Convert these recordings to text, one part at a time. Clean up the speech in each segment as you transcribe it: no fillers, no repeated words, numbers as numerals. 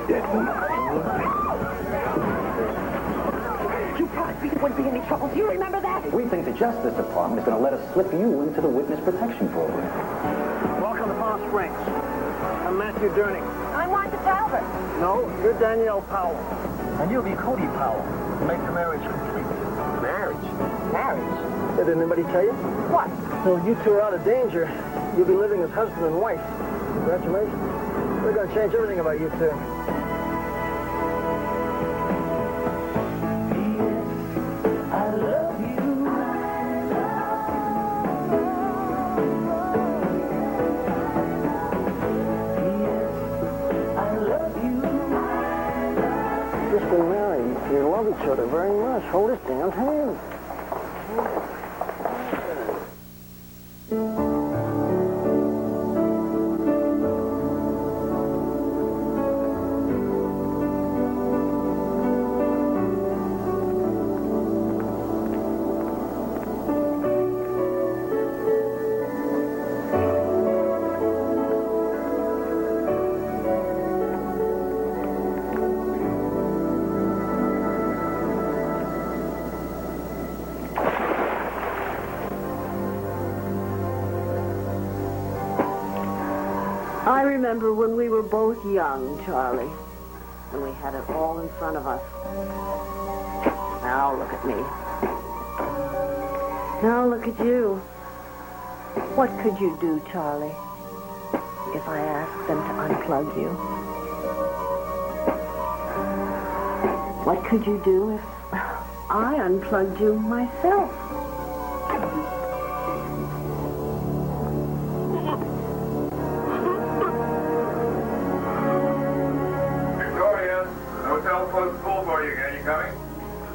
deadly. You promised me there wouldn't be any trouble. Do you remember that? We think the Justice Department is going to let us slip you into the Witness Protection Program. Welcome to Palm Springs. I'm Matthew Durning. I'm Wanda Talbert. No, you're Danielle Powell. And you'll be Cody Powell. Make the marriage complete. Marriage? Did anybody tell you? What? So you two are out of danger. You'll be living as husband and wife. Congratulations. We're going to change everything about you two. I love you. I love you. Just been married. You love each other very much. Hold his damn hand. I remember when we were both young, Charlie, when we had it all in front of us. Now look at me. Now look at you. What could you do, Charlie, if I asked them to unplug you? What could you do if I unplugged you myself?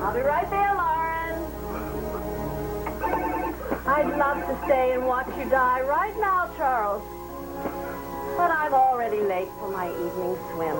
I'll be right there, Lauren. I'd love to stay and watch you die right now, Charles. But I'm already late for my evening swim.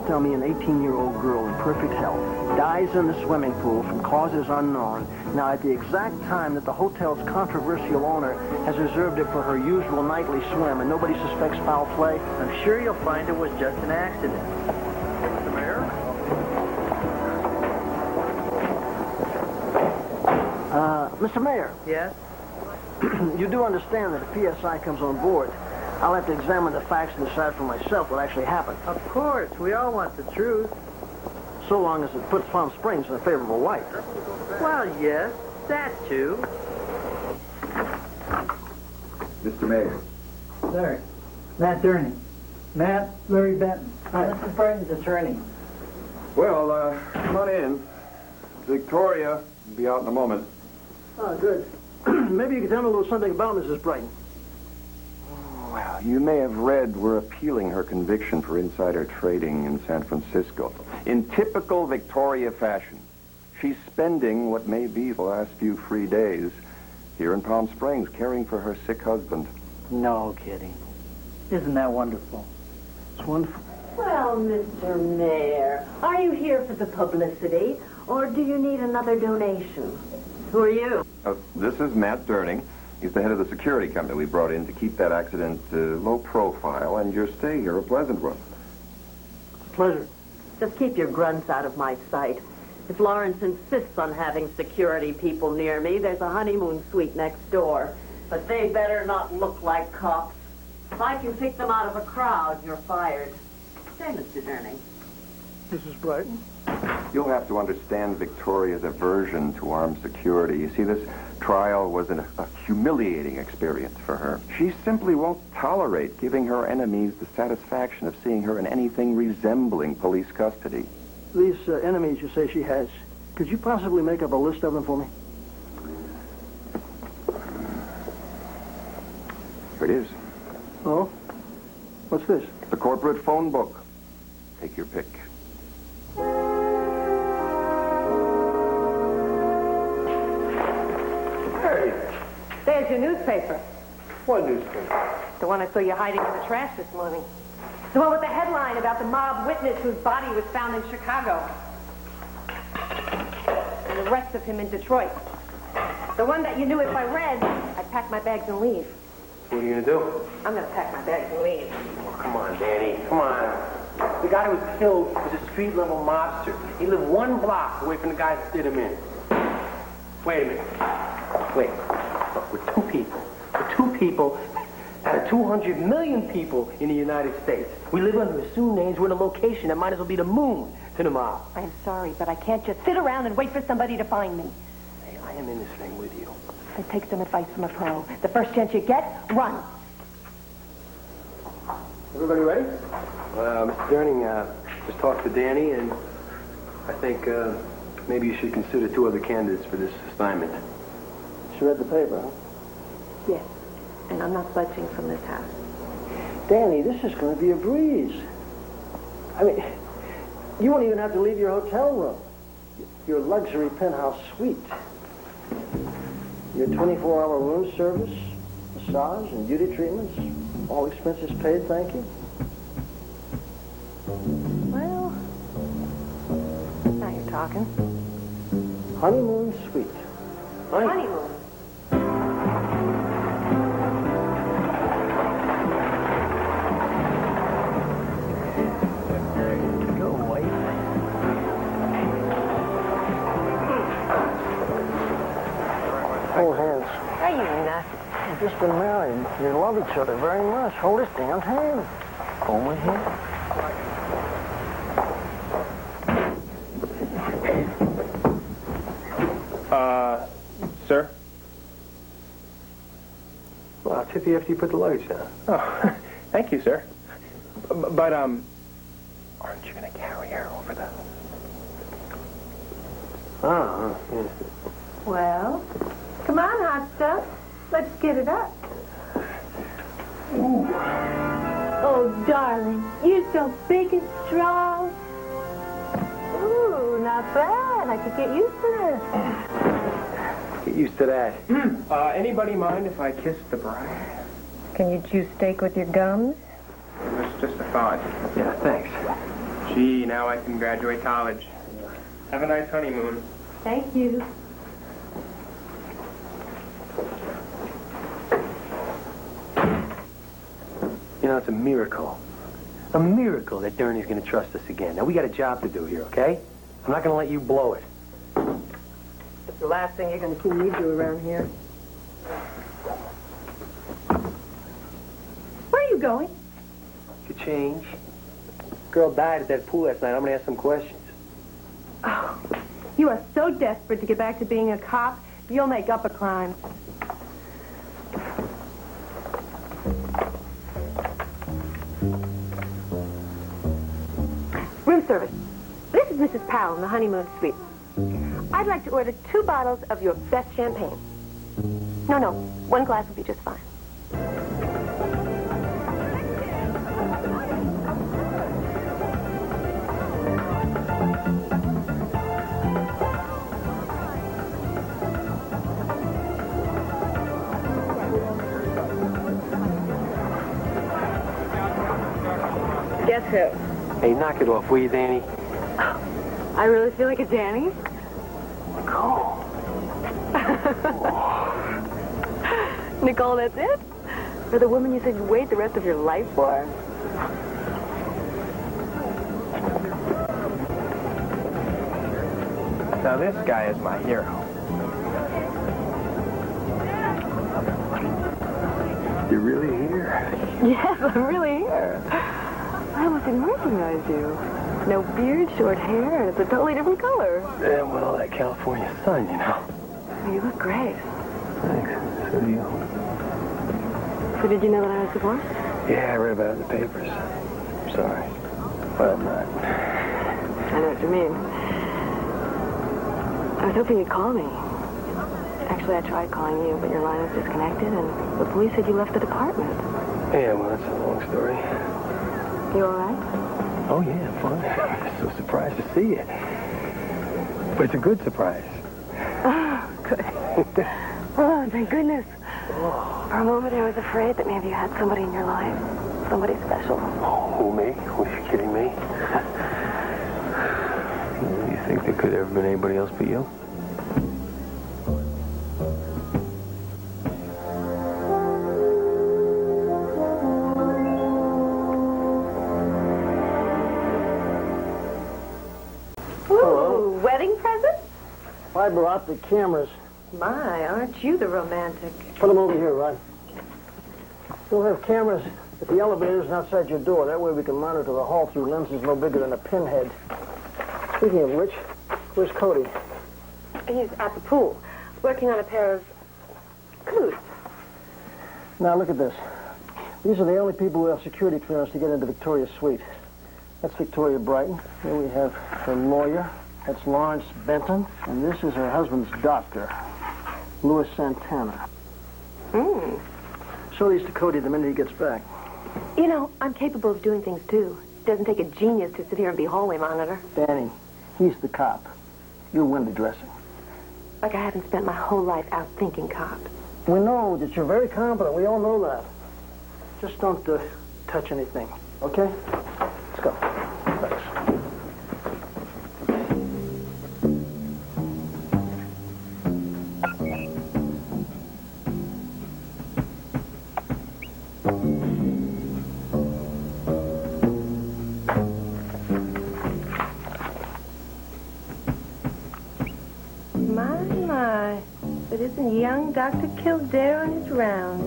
Tell me an 18-year-old girl in perfect health dies in the swimming pool from causes unknown. Now, at the exact time that the hotel's controversial owner has reserved it for her usual nightly swim and nobody suspects foul play? I'm sure you'll find it was just an accident. Mr. Mayor? Mr. Mayor. Yes? You do understand that if P.S.I. comes on board, I'll have to examine the facts and decide for myself what actually happened. Of course. We all want the truth. So long as it puts Palm Springs in a favorable light. Well, yes. That too. Mr. Mayor. Larry. Matt Durning. Matt, Larry Benton. Hi. This is Brighton's attorney. Well, come on in. Victoria will be out in a moment. Oh, good. Maybe you could tell me a little something about Mrs. Brighton. Well, you may have read we're appealing her conviction for insider trading in San Francisco. In typical Victoria fashion, she's spending what may be the last few free days here in Palm Springs caring for her sick husband. No kidding. Isn't that wonderful? It's wonderful. Well, Mr. Mayor, are you here for the publicity, or do you need another donation? Who are you? This is Matt Durning. He's the head of the security company we brought in to keep that accident low profile, and your stay here a pleasant one. Pleasure. Just keep your grunts out of my sight. If Lawrence insists on having security people near me, there's a honeymoon suite next door. But they better not look like cops. If I can pick them out of a crowd, you're fired. Say, Mr. Durning. Mrs. Brighton? You'll have to understand Victoria's aversion to armed security. You see, this trial was a humiliating experience for her. She simply won't tolerate giving her enemies the satisfaction of seeing her in anything resembling police custody. These enemies you say she has, could you possibly make up a list of them for me? Here it is. Oh? What's this? The corporate phone book. Take your pick. Hey, There's your newspaper. what newspaper? The one I saw you hiding in the trash this morning. The one with the headline about the mob witness whose body was found in Chicago. And the rest of him in Detroit. The one that you knew if I read, I'd pack my bags and leave. What are you gonna do? I'm gonna pack my bags and leave. Oh, come on, Danny. Come on. The guy who was killed was a street-level mobster. He lived 1 block away from the guy that did him in. Wait a minute. Wait. Look, we're two people. We're two people out of 200 million people in the United States. We live under assumed names. We're in a location that might as well be the moon to the mob. I'm sorry, but I can't just sit around and wait for somebody to find me. Hey, I am in this thing with you. I take some advice from a pro. The first chance you get, run. Everybody ready? Mr. Durning, just talked to Danny, and I think maybe you should consider 2 other candidates for this assignment. She read the paper, huh? Yes, and I'm not budging from this house. Danny, this is going to be a breeze. I mean, you won't even have to leave your hotel room. Your luxury penthouse suite. Your 24-hour room service, massage and beauty treatments, all expenses paid, thank you. Well, now you're talking. Honeymoon suite. Honeymoon. Go away. Hold hands. Are you nuts? You've just been married. You love each other very much. Hold this damn hand. Hold my hand. Sir? Well, I'll tip you after you put the luggage down. Oh, thank you, sir. But, aren't you going to carry her over the... Oh, yeah. Well, come on, hot stuff. Let's get it up. Ooh. Oh, darling, you're so big and strong. Ooh, not bad. I could get used to this. Get used to that. Anybody mind if I kiss the bride? Can you chew steak with your gums? It was just a thought. Yeah, thanks. Gee, now I can graduate college. Have a nice honeymoon. Thank you. You know, it's a miracle. A miracle that Durney's going to trust us again. Now, we got a job to do here, okay? I'm not going to let you blow it. It's the last thing you're going to see me do around here. Where are you going? To change. Girl died at that pool last night. I'm going to ask some questions. Oh, you are so desperate to get back to being a cop, you'll make up a crime. Room service. This is Mrs. Powell in the honeymoon suite. I'd like to order 2 bottles of your best champagne. No, 1 glass will be just fine. Guess who? Hey, knock it off, will you, Danny? I really feel like a Danny. Nicole. Nicole, that's it? For the woman you said you'd wait the rest of your life for? Now, this guy is my hero. You're really here? Yes, I'm really here. I almost didn't recognize you. No beard, short hair, and it's a totally different color. Yeah, well, that California sun, you know. You look great. Thanks. So do you. So did you know that I was divorced? Yeah, I read about it in the papers. Sorry. But I'm not. I know what you mean. I was hoping you'd call me. Actually, I tried calling you, but your line was disconnected, and the police said you left the department. Yeah, well, that's a long story. You all right? Oh, yeah, I'm fine. I'm so surprised to see you. But it's a good surprise. Oh, good. Oh, thank goodness. For a moment, I was afraid that maybe you had somebody in your life. Somebody special. Oh, who, me? Were you kidding me? You think there could have ever been anybody else but you? Ooh, wedding present? Fiber optic cameras. My, aren't you the romantic? Put them over here, Rod. We'll have cameras at the elevators and outside your door. That way we can monitor the hall through lenses no bigger than a pinhead. Speaking of which, where's Cody? He's at the pool, working on a pair of clues. Now, look at this. These are the only people who have security clearance to get into Victoria's suite. That's Victoria Brighton. Here we have her lawyer. That's Lawrence Benton. And this is her husband's doctor, Louis Santana. Show these to Cody the minute he gets back. You know, I'm capable of doing things, too. It doesn't take a genius to sit here and be hallway monitor. Danny, he's the cop. You're window dressing. Like I haven't spent my whole life out thinking cops. We know that you're very competent. We all know that. Just don't touch anything, okay? Let's go. Thanks. My. But isn't young Dr. Kildare on his rounds?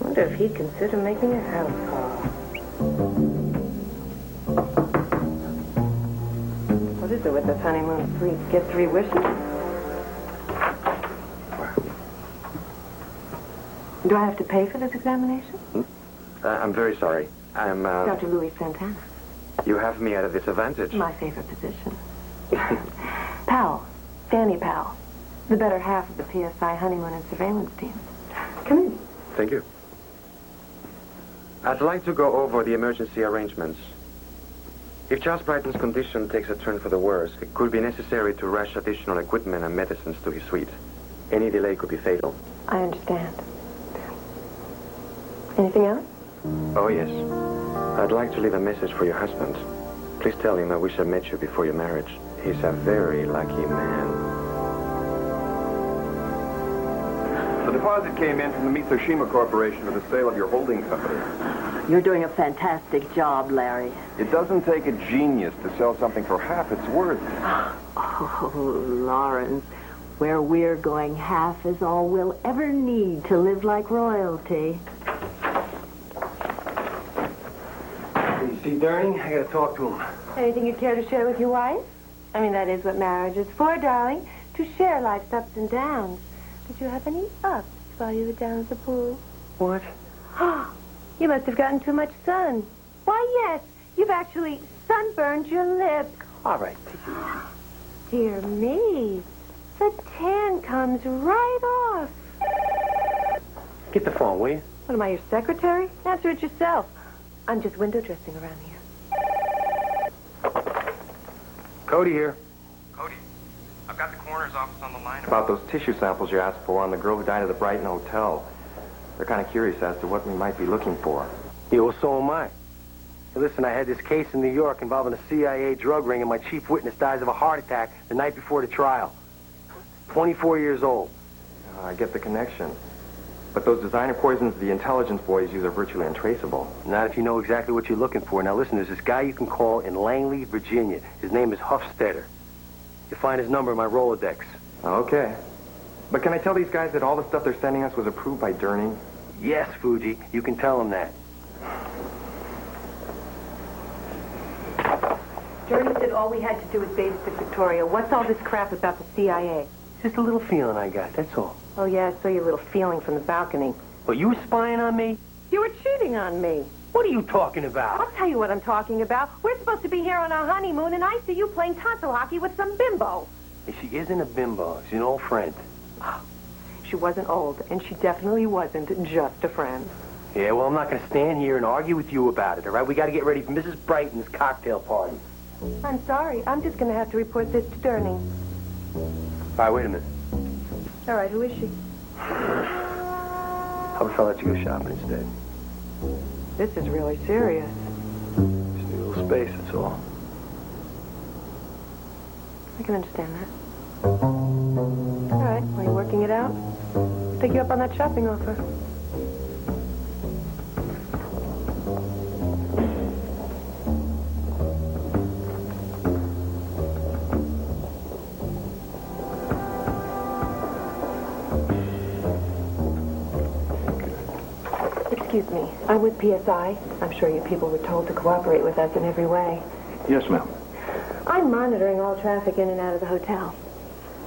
Wonder if he'd consider making a house call. What is it with this honeymoon suite? Get 3 wishes? Do I have to pay for this examination? I'm very sorry. I'm, Dr. Louis Santana. You have me at a disadvantage. My favorite position. Powell. Dani Powell. The better half of the P.S.I. honeymoon and surveillance team. Come in. Thank you. I'd like to go over the emergency arrangements. If Charles Brighton's condition takes a turn for the worse, it could be necessary to rush additional equipment and medicines to his suite. Any delay could be fatal. I understand. Anything else? Oh, yes. I'd like to leave a message for your husband. Please tell him I wish I met you before your marriage. He's a very lucky man. The deposit came in from the Mitsushima Corporation for the sale of your holding company. You're doing a fantastic job, Larry. It doesn't take a genius to sell something for half its worth. Oh, Lawrence, where we're going, half is all we'll ever need to live like royalty. You see Dani? I gotta talk to him. Anything you'd care to share with your wife? I mean, that is what marriage is for, darling. To share life's ups and downs. Did you have any ups while you were down at the pool? What? You must have gotten too much sun. Why, yes. You've actually sunburned your lips. All right, take it easy. Dear me. The tan comes right off. Get the phone, will you? What, am I your secretary? Answer it yourself. I'm just window dressing around here. Cody here. Cody, I've got the coroner's office on the line about those tissue samples you asked for on the girl who died at the Brighton Hotel. They're kind of curious as to what we might be looking for. Yeah, well, so am I. Hey, listen, I had this case in New York involving a CIA drug ring, and my chief witness dies of a heart attack the night before the trial. 24 years old. I get the connection. But those designer poisons the intelligence boys use are virtually untraceable. Not if you know exactly what you're looking for. Now, listen, there's this guy you can call in Langley, Virginia. His name is Huffstetter. You'll find his number in my Rolodex. Okay. But can I tell these guys that all the stuff they're sending us was approved by Dani? Yes, Fuji. You can tell him that. Journey said all we had to do was babysit Victoria. What's all this crap about the CIA? Just a little feeling I got, that's all. Oh, yeah, I saw your little feeling from the balcony. Well, you were spying on me? You were cheating on me. What are you talking about? I'll tell you what I'm talking about. We're supposed to be here on our honeymoon, and I see you playing tonsil hockey with some bimbo. She isn't a bimbo. She's an old friend. She wasn't old, and she definitely wasn't just a friend. Yeah, well, I'm not going to stand here and argue with you about it, all right? We got to get ready for Mrs. Brighton's cocktail party. I'm sorry. I'm just going to have to report this to Durney. All right, wait a minute. All right, who is she? How about if I let you go shopping instead? This is really serious. Just need a little space, that's all. I can understand that. All right, are you working it out? Take you up on that shopping offer. Excuse me, I'm with P.S.I. I'm sure you people were told to cooperate with us in every way. Yes, ma'am. I'm monitoring all traffic in and out of the hotel.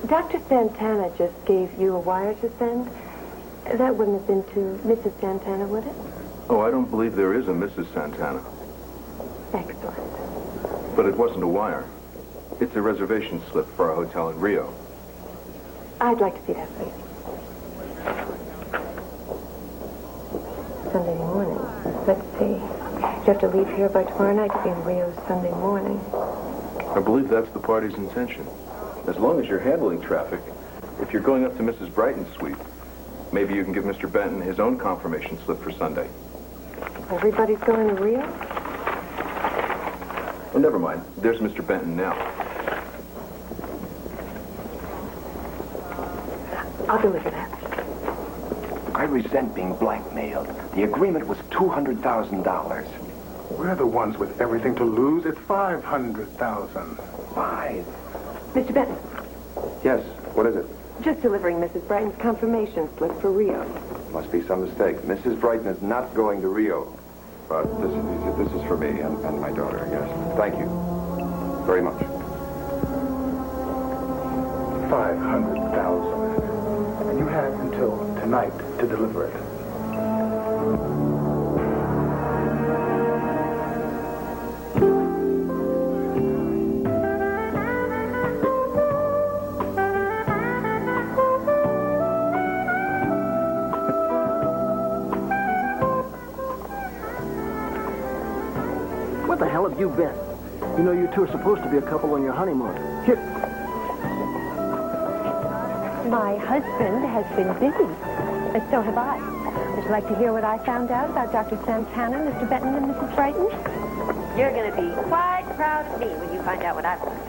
Dr. Santana just gave you a wire to send. That wouldn't have been to Mrs. Santana, would it? Oh, I don't believe there is a Mrs. Santana. Excellent. But it wasn't a wire. It's a reservation slip for a hotel in Rio. I'd like to see that, please. Sunday morning. Let's see. You have to leave here by tomorrow night to be in Rio Sunday morning. I believe that's the party's intention. As long as you're handling traffic, if you're going up to Mrs. Brighton's suite, maybe you can give Mr. Benton his own confirmation slip for Sunday. Everybody's going to Rio? Oh, never mind. There's Mr. Benton now. I'll deliver that. I resent being blackmailed. The agreement was $200,000. We're the ones with everything to lose. It's $500,000. Five. Mr. Benton, Yes, what is it? just delivering Mrs. Brighton's confirmation slip for Rio. Must be some mistake. Mrs. Brighton is not going to Rio. But this is for me and my daughter, yes. Thank you. Very much. 500,000. And you have until tonight to deliver it. Where the hell have you been? You know you two are supposed to be a couple on your honeymoon. Here. My husband has been busy, and so have I. Would you like to hear what I found out about Dr. Santana, Mr. Benton, and Mrs. Brighton? You're going to be quite proud of me when you find out what I've learned.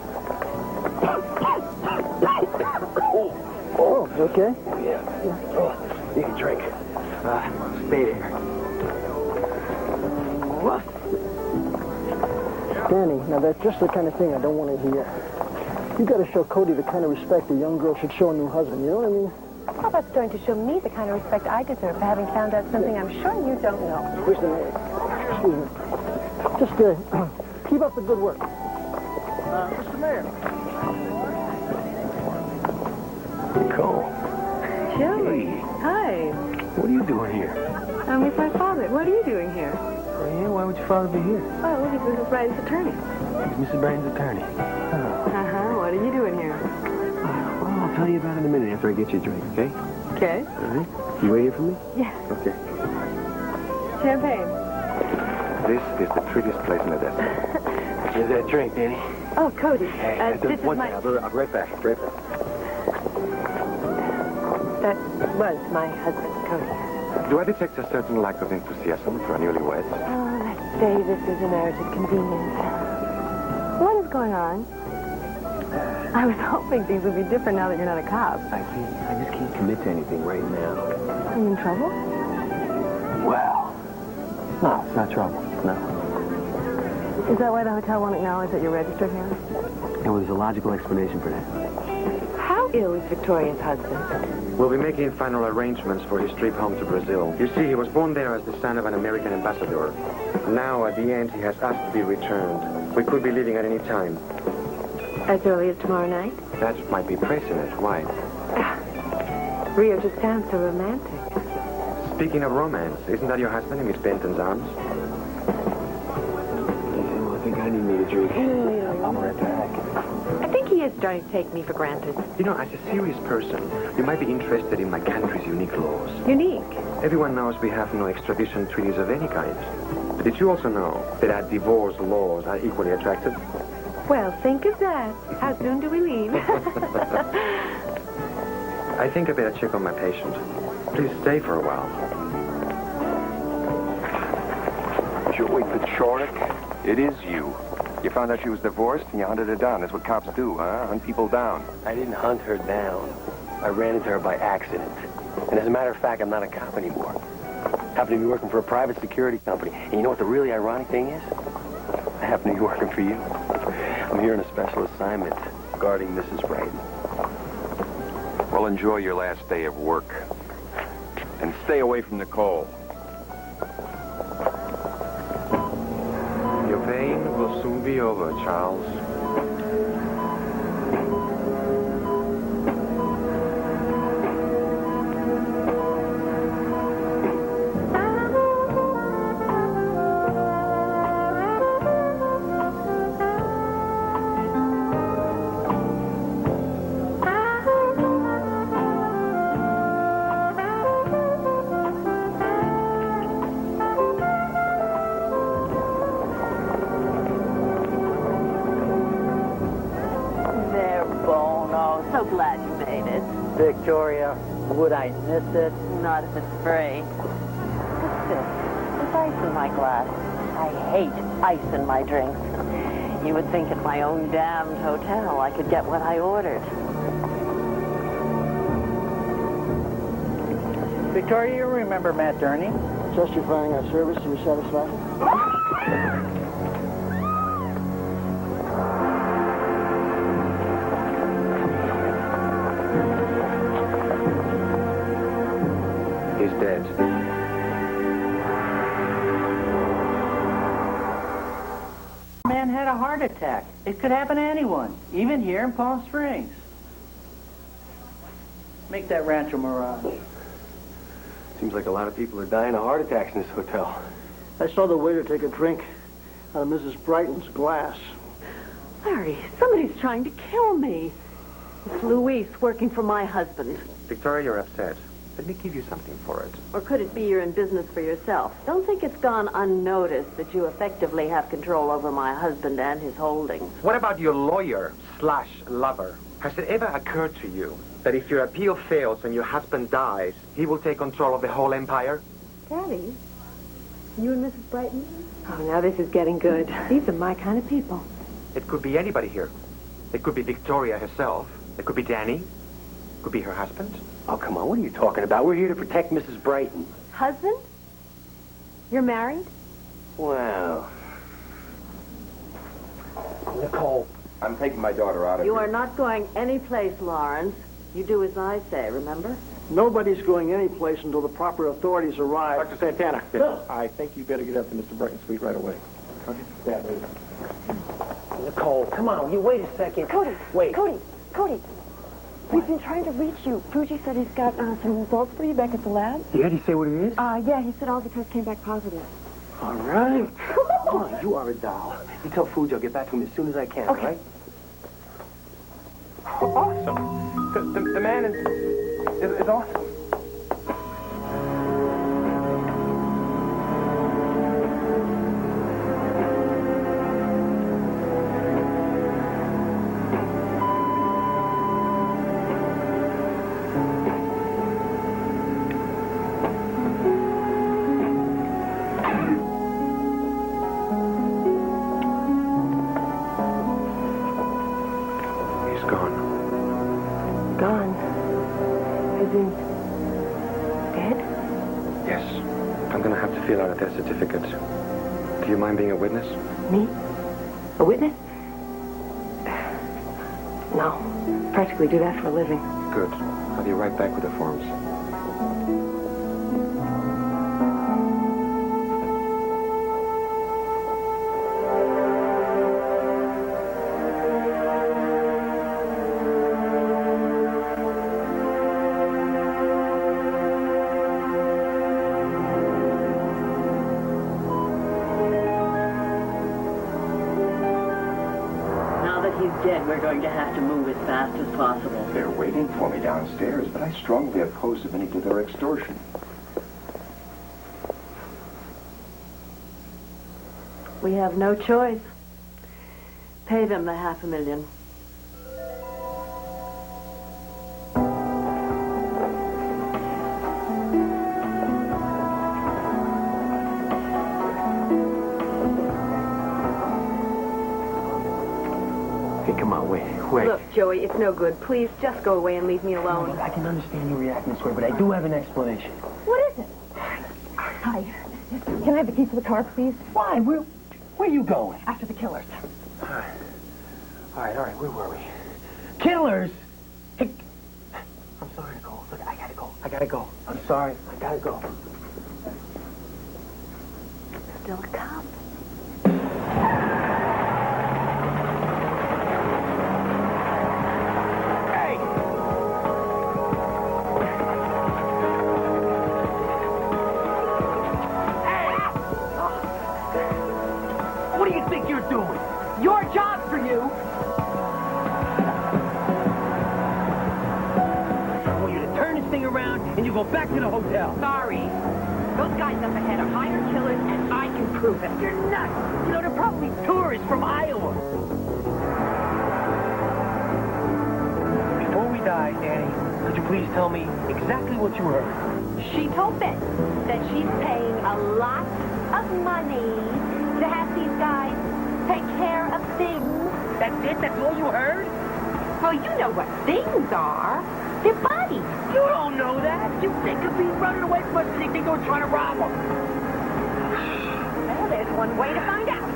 Oh, okay. Yeah. Oh, you can drink. Stay there. Danny, now that's just the kind of thing I don't want to hear. You got to show Cody the kind of respect a young girl should show a new husband. You know what I mean? How about starting to show me the kind of respect I deserve for having found out something I'm sure you don't know? Where's the mayor? Excuse me. Just keep up the good work. Mr. Mayor. Cool. Joey. Hey. Hi. What are you doing here? I'm with my father. What are you doing here? Oh, yeah? Why would your father be here? Oh, he's Mrs. Brighton's attorney. He's Mrs. Brighton's attorney. Uh-huh. What are you doing here? Well, I'll tell you about it in a minute after I get you a drink, okay? Okay. All right. You waiting for me? Yes. Okay. Champagne. This is the prettiest place in the desert. Here's that drink, Danny. Oh, Cody. This is One my... thing. I'll be right back. Right back. That was my husband, Cody. Do I detect a certain lack of enthusiasm for a newlywed? Oh, let's say this is a marriage of convenience. What is going on? I was hoping things would be different now that you're not a cop. I just can't commit to anything right now. Are you in trouble? Well, no, it's not trouble. No. Is that why the hotel won't acknowledge that you're registered here? And there's a logical explanation for that. How ill is Victoria's husband? We'll be making final arrangements for his trip home to Brazil. You see, he was born there as the son of an American ambassador. Now, at the end, he has asked to be returned. We could be leaving at any time. As early as tomorrow night? That might be pressing it. Why? Rio just sounds so romantic. Speaking of romance, isn't that your husband in Miss Benton's arms? I think I need a drink. I'm right back. I think he is starting to take me for granted. You know, as a serious person, you might be interested in my country's unique laws. Unique? Everyone knows we have no extradition treaties of any kind. But did you also know that our divorce laws are equally attractive? Well, think of that. How soon do we leave? I think I better check on my patient. Please stay for a while. Joey Paciorek, it is you. You found out she was divorced and you hunted her down. That's what cops do, huh? Hunt people down. I didn't hunt her down. I ran into her by accident. And as a matter of fact, I'm not a cop anymore. Happen to be working for a private security company. And you know what the really ironic thing is? I happen to be working for you. I'm here on a special assignment guarding Mrs. Brighton. Well, enjoy your last day of work. And stay away from Nicole. Your pain will soon be over, Charles. Victoria, would I miss it? Not if it's free. What's this? There's ice in my glass. I hate ice in my drinks. You would think at my own damned hotel I could get what I ordered. Victoria, you remember Matt Durney? Justifying our service to your satisfaction? He's dead. Man had a heart attack. It could happen to anyone, even here in Palm Springs. Make that Rancho Mirage. Seems like a lot of people are dying of heart attacks in this hotel. I saw the waiter take a drink out of Mrs. Brighton's glass. Larry, somebody's trying to kill me. It's Luis working for my husband. Victoria, you're upset. Let me give you something for it. Or could it be you're in business for yourself? Don't think it's gone unnoticed that you effectively have control over my husband and his holdings. What about your lawyer/lover? Has it ever occurred to you that if your appeal fails and your husband dies, he will take control of the whole empire? Daddy, you and Mrs. Brighton? Oh, now this is getting good. These are my kind of people. It could be anybody here. It could be Victoria herself. It could be Dani. It could be her husband. Oh, come on. What are you talking about? We're here to protect Mrs. Brighton. Husband? You're married? Wow. Nicole. I'm taking my daughter out of You here. are not going anyplace, Lawrence. You do as I say, remember? Nobody's going anyplace until the proper authorities arrive. Dr. Santana. Yes. I think you better get up to Mr. Brighton's suite right away. Okay. Yeah, later. Nicole, come on. You wait a second. Cody. Wait. Cody. We've been trying to reach you. Fuji said he's got some results for you back at the lab. Yeah, did he say what it is? Yeah, he said all the tests came back positive. All right. Come on, you are a doll. You tell Fuji I'll get back to him as soon as I can, Okay. all right? Awesome. The man is awesome. Gone. As in, dead? Yes. I'm going to have to fill out a death certificate. Do you mind being a witness? Me? A witness? No. practically do that for a living. Good. I'll be right back with the forms. Dead, we're going to have to move as fast as possible. They're waiting for me downstairs, but I strongly oppose submitting to their extortion. We have no choice. Pay them the $500,000. Come on, wait. Look, Joey, it's no good. Please, just go away and leave me alone. Look, I can understand you reacting this way, but I do have an explanation. What is it? Hi. Can I have the keys to the car, please? Why? Where are you going? After the killers. All right. Where were we? Killers? Hey, I'm sorry, Nicole. Look, I gotta go. I'm sorry. I gotta go. Still a cop. Your job for you. I want you to turn this thing around and you go back to the hotel. Sorry. Those guys up ahead are hired killers, and I can prove it. You're nuts. You know, they're probably tourists from Iowa. Before we die, Dani, could you please tell me exactly what you heard? She told Ben that she's paying a lot of money to have these guys take care of things. That's it? That's all you heard? Well, you know what things are. They're bodies. You don't know that. You think of me running away from us and you think they were trying to rob them. Well, there's one way to find out.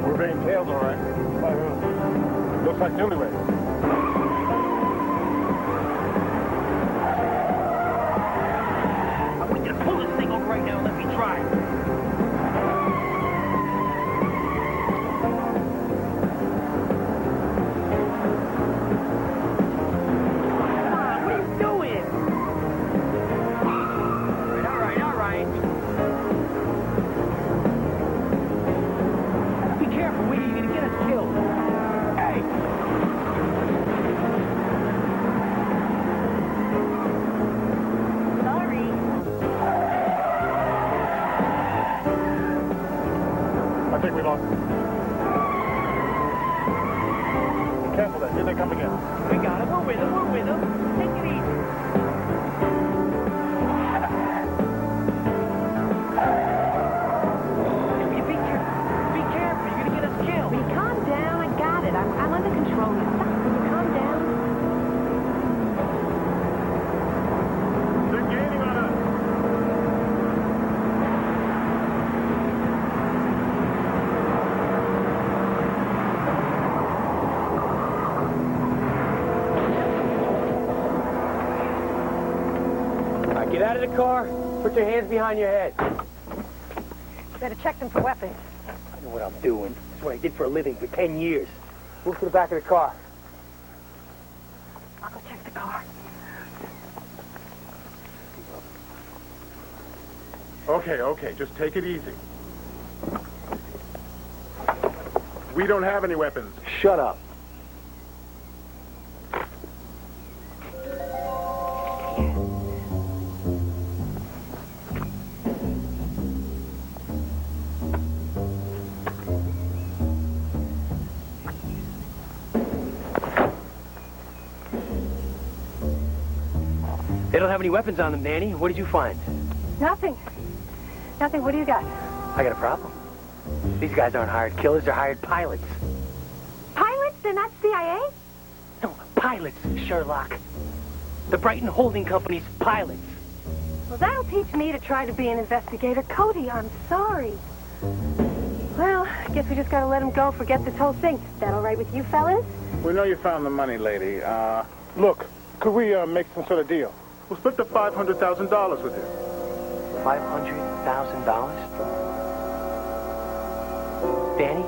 We're being tailed, all right. By who? Looks like newlyweds. Pull this thing over right now and let me try. Come on, what are you doing? All right. Be careful, Winnie, you're gonna get us killed. Hey! I think we lost him. Cancel that. Here they come again. We got him. We're with him. Take it easy. Be careful. You're gonna get us killed. Will you calm down? I got it. I'm under control. Will you calm down? They're gaining on us. Get out of the car. Put your hands behind your head. You better check them for weapons. I know what I'm doing. It's what I did for a living for 10 years. Move to the back of the car. I'll go check the car. Okay. Just take it easy. We don't have any weapons. Shut up. They don't have any weapons on them, Dani. What did you find? Nothing. What do you got? I got a problem. These guys aren't hired killers, they're hired pilots. Pilots? They're not CIA? No, pilots, Sherlock. The Brighton Holding Company's pilots. Well, that'll teach me to try to be an investigator. Cody, I'm sorry. Well, Guess we just gotta let him go, forget this whole thing. That all right with you fellas? We know you found the money, lady. Look, could we make some sort of deal? We'll split the $500,000 with you. $500,000? Danny?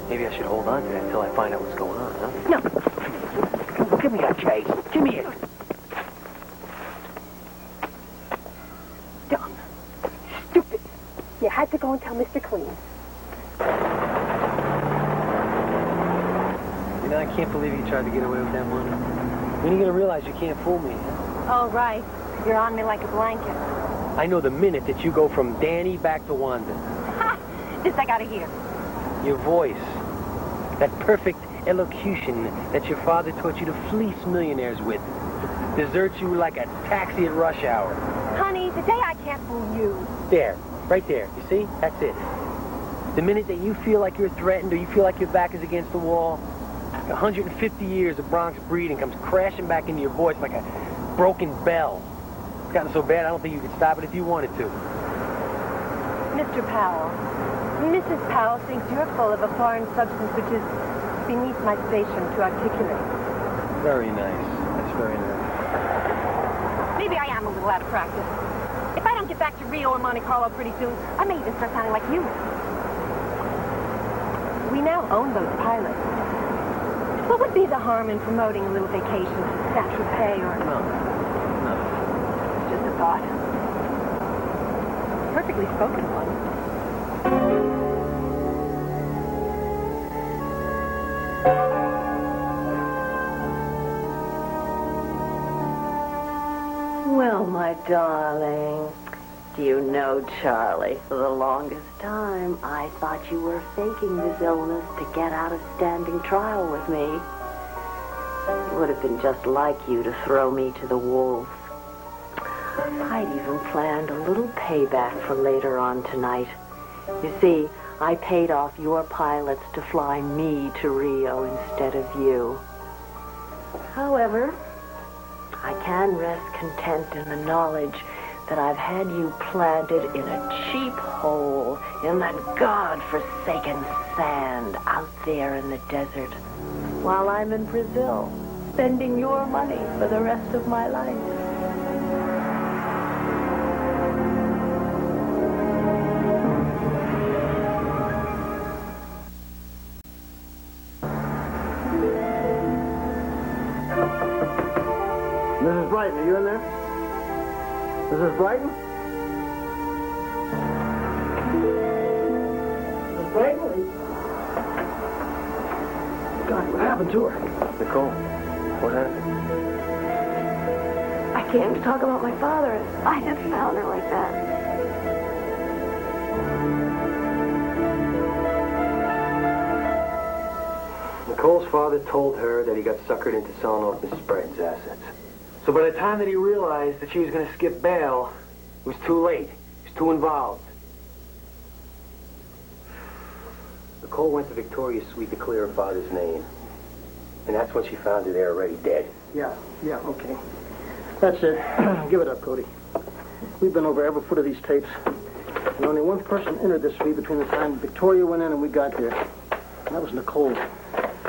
Maybe I should hold on to that until I find out what's going on, huh? No. Give me that, Jay. Give me it. Dumb. Stupid. You had to go and tell Mr. Clean. You know, I can't believe you tried to get away with that money. When are you going to realize you can't fool me, huh? All right. You're on me like a blanket. I know the minute that you go from Danny back to Wanda. Ha! This I gotta hear. Your voice. That perfect elocution that your father taught you to fleece millionaires with. Deserts you like a taxi at rush hour. Honey, today I can't fool you. There. Right there. You see? That's it. The minute that you feel like you're threatened or you feel like your back is against the wall, 150 years of Bronx breeding comes crashing back into your voice like a broken bell. It's gotten so bad I don't think you could stop it if you wanted to. Mr. Powell, Mrs. Powell thinks you're full of a foreign substance which is beneath my station to articulate. Very nice. That's very nice. Maybe I am a little out of practice. If I don't get back to Rio or Monte Carlo pretty soon, I may even start sounding like you. We now own those pilots. What would be the harm in promoting a little vacation to Saint-Tropez or... No. It's just a thought. Perfectly spoken one. Well, my darling, do you know, Charlie, for the longest time, I thought you were faking this illness to get out of standing trial with me. It would have been just like you to throw me to the wolves. I'd even planned a little payback for later on tonight. You see, I paid off your pilots to fly me to Rio instead of you. However, I can rest content in the knowledge that I've had you planted in a cheap hole in that God-forsaken sand out there in the desert, while I'm in Brazil, spending your money for the rest of my life. Mrs. Brighton, are you in there? Mrs. Brighton? Mrs. Brighton? God, what happened to her? Nicole, what happened? I came to talk about my father, and I just found her like that. Nicole's father told her that he got suckered into selling off Mrs. Brighton's assets. So by the time that he realized that she was going to skip bail, it was too late. He was too involved. Nicole went to Victoria's suite to clear her father's name. And that's when she found her there already dead. Yeah, okay. That's it. Give it up, Cody. We've been over every foot of these tapes. And only one person entered this suite between the time Victoria went in and we got there. And that was Nicole.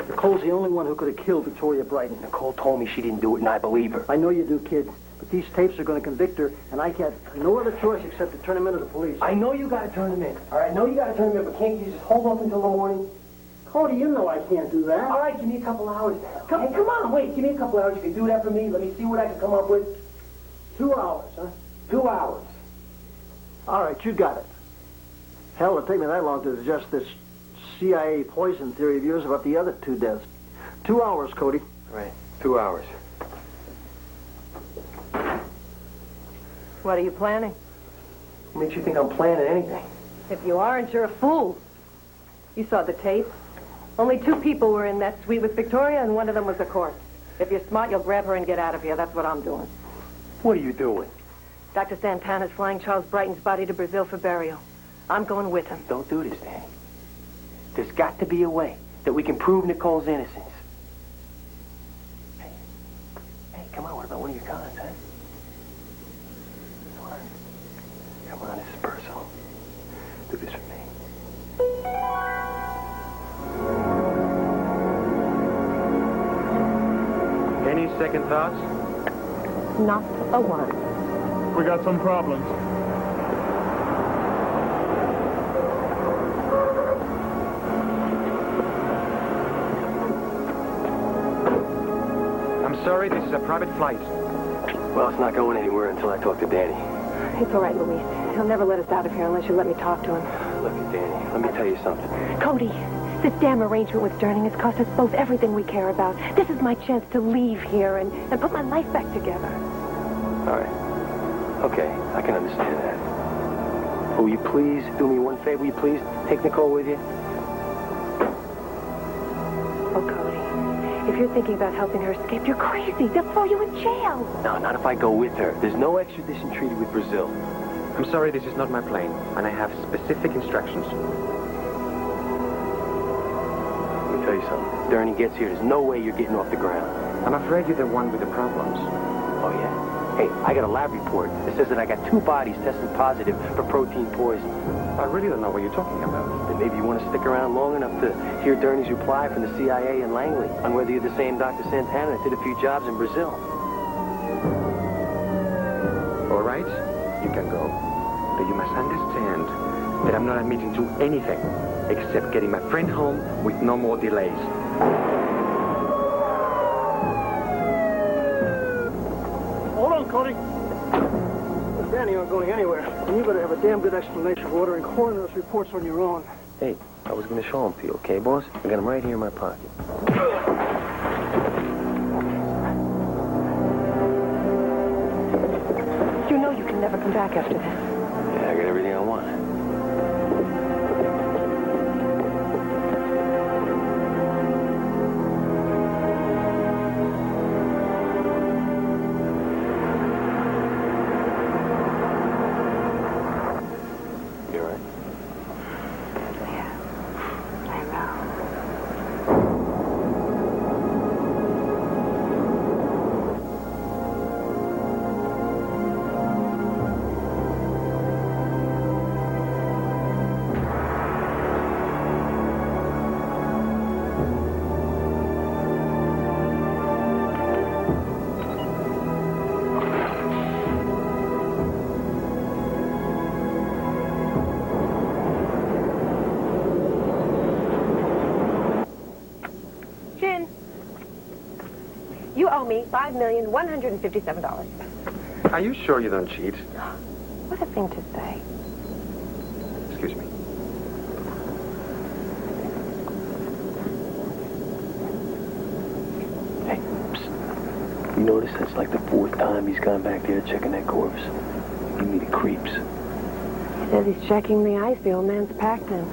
Nicole's the only one who could have killed Victoria Brighton. Nicole told me she didn't do it, and I believe her. I know you do, kid. But these tapes are going to convict her, and I have no other choice except to turn them into the police. I know you got to turn them in. All right, I know you got to turn them in, but can't you just hold off until the morning? Cody, you know I can't do that. All right, give me a couple hours. Come on, wait. Give me a couple hours. You can do that for me. Let me see what I can come up with. 2 hours, huh? 2 hours. All right, you got it. Hell, it'll take me that long to digest this CIA poison theory of yours about the other 2 deaths. 2 hours, Cody. Right, 2 hours. What are you planning? What makes you think I'm planning anything? If you aren't, you're a fool. You saw the tape. Only 2 people were in that suite with Victoria, and one of them was a corpse. If you're smart, you'll grab her and get out of here. That's what I'm doing. What are you doing? Dr. Santana's flying Charles Brighton's body to Brazil for burial. I'm going with him. Don't do this, Danny. There's got to be a way that we can prove Nicole's innocence. cons, huh? Come on, this is personal. Do this for me. Any second thoughts? Not a one. We got some problems. I'm sorry, this is a private flight. Well, it's not going anywhere until I talk to Danny. It's all right, Louise. He'll never let us out of here unless you let me talk to him. Look at Danny. Let me tell you something. Cody, this damn arrangement with Durning has cost us both everything we care about. This is my chance to leave here and put my life back together. All right. Okay, I can understand that. But will you please do me one favor? Will you please take Nicole with you? Oh, Cody, if you're thinking about helping her escape, you're crazy. They'll throw you in jail. No, not if I go with her. There's no extradition treaty with Brazil. I'm sorry, this is not my plane, and I have specific instructions. Let me tell you something. Durning gets here, there's no way you're getting off the ground. I'm afraid you're the one with the problems. Oh, yeah? Hey, I got a lab report that says that I got 2 bodies tested positive for protein poison. I really don't know what you're talking about. Then maybe you want to stick around long enough to hear Durning's reply from the CIA in Langley on whether you're the same Dr. Santana that did a few jobs in Brazil. All right, you can go. But you must understand that I'm not admitting to anything except getting my friend home with no more delays. Hold on, Cody. Danny aren't going anywhere. And you better have a damn good explanation for ordering coroner's reports on your own. Hey, I was going to show them to you, okay, boss? I got them right here in my pocket. You know you can never come back after this. Yeah, I got everything I want. You all right? Yeah, I know. You owe me $5,157,000. Are you sure you don't cheat? What a thing to say. Excuse me. Hey, psst. You notice that's like the 4th time he's gone back there checking that corpse. Give me the creeps. He says he's checking the ice the old man's packed in.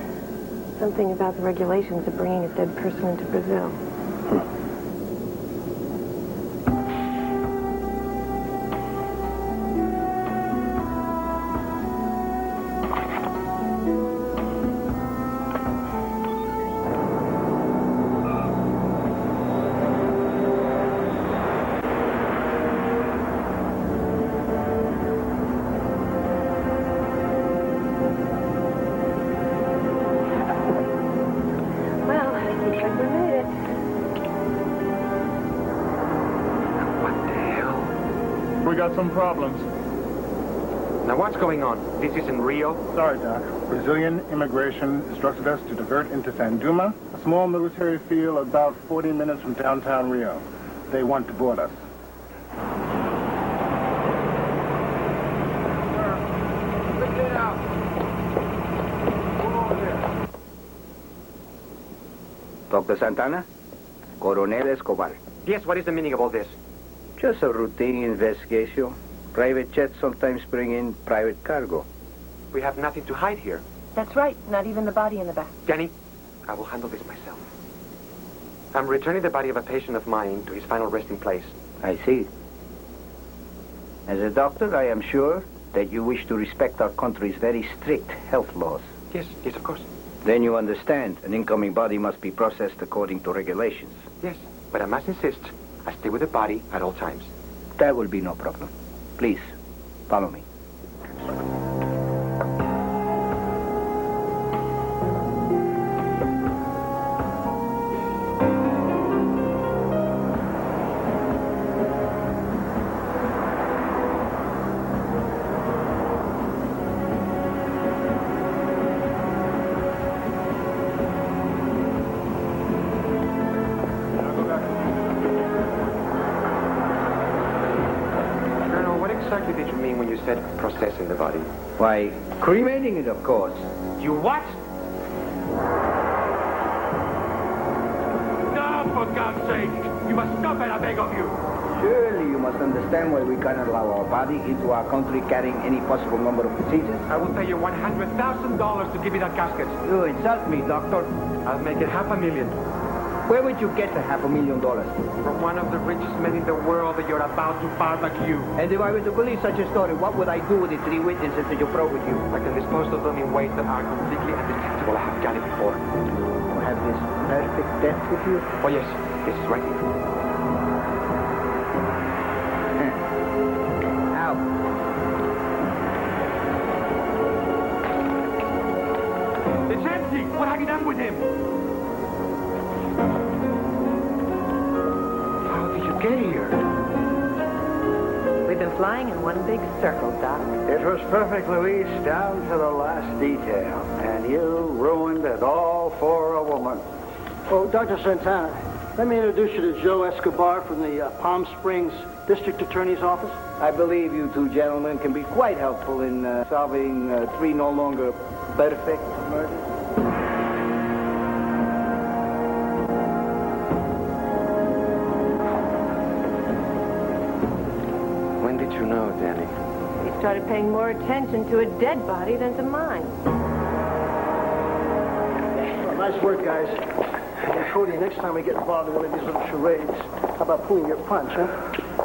Something about the regulations of bringing a dead person into Brazil. We got some problems. Now, what's going on? This is in Rio? Sorry, Doc. Brazilian immigration instructed us to divert into Sanduma, a small military field about 40 minutes from downtown Rio. They want to board us. Dr. Santana? Coronel Escobar. Yes, what is the meaning of all this? Just a routine investigation. Private jets sometimes bring in private cargo. We have nothing to hide here. That's right. Not even the body in the back. Danny, I will handle this myself. I'm returning the body of a patient of mine to his final resting place. I see. As a doctor, I am sure that you wish to respect our country's very strict health laws. Yes, of course. Then you understand an incoming body must be processed according to regulations. Yes, but I must insist I stay with the body at all times. That will be no problem. Please, follow me. Processing the body. Why, cremating it, of course. You what? No, for God's sake! You must stop it, I beg of you! Surely you must understand why we cannot allow our body into our country carrying any possible number of procedures. I will pay you $100,000 to give me that casket. You insult me, doctor. I'll make it $500,000. Where would you get the $500,000? From one of the richest men in the world that you're about to barbecue. And if I were to believe such a story, what would I do with the 3 witnesses that you brought with you? I can dispose of them in ways that are completely undetectable. I have done it before. You have this perfect death with you? Oh, yes. This is right here. Now. It's empty! What have you done with him? Get here. We've been flying in one big circle, Doc. It was perfect, Louise, down to the last detail. And you ruined it all for a woman. Oh, Dr. Santana, let me introduce you to Joe Escobar from the Palm Springs District Attorney's Office. I believe you two gentlemen can be quite helpful in solving 3 no longer perfect murders. When did you know, Dani? He started paying more attention to a dead body than to mine. Well, nice work, guys. Hey, Cody, next time we get involved in one of these little charades, how about pulling your punch, huh?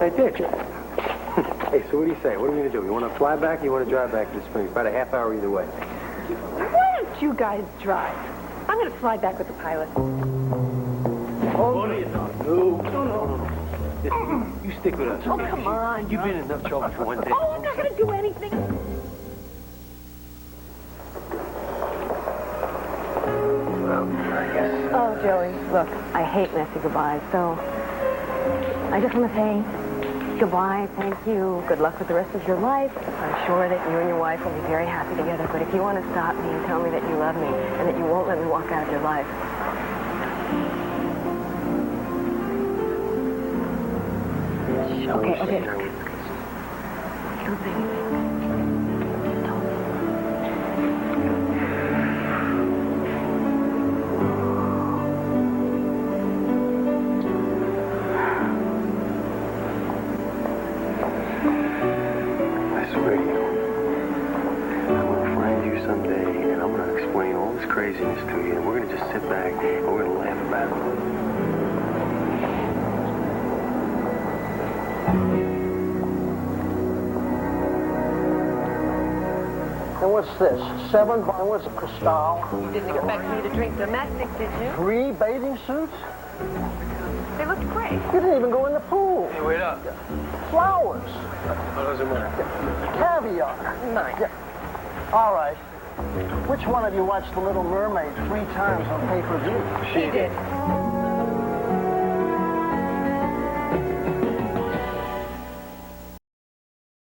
I did. Hey, so what do you say? What are we going to do? You want to fly back or you want to drive back to the Springs? About a half hour either way. Why don't you guys drive? I'm going to fly back with the pilot. Oh, no. You stick with us. Oh, come on. You've been in enough trouble for one day. Oh, I'm not going to do anything. Well, I guess... Oh, Joey, look, I hate messy goodbyes, so I just want to say goodbye, thank you, good luck with the rest of your life. I'm sure that you and your wife will be very happy together, but if you want to stop me and tell me that you love me and that you won't let me walk out of your life... Okay. Don't say anything. I swear to you, I'm going to find you someday, and I'm going to explain all this craziness to you, and we're going to just sit back, and we're going to laugh about it. And what's this? 7 bottles of Cristal? You didn't expect me to drink domestic, did you? 3 bathing suits? They looked great. You didn't even go in the pool. Hey, wait up. Flowers. How does it matter? Caviar. Nice. Yeah. All right. Which one of you watched The Little Mermaid 3 times on pay-per-view? She did.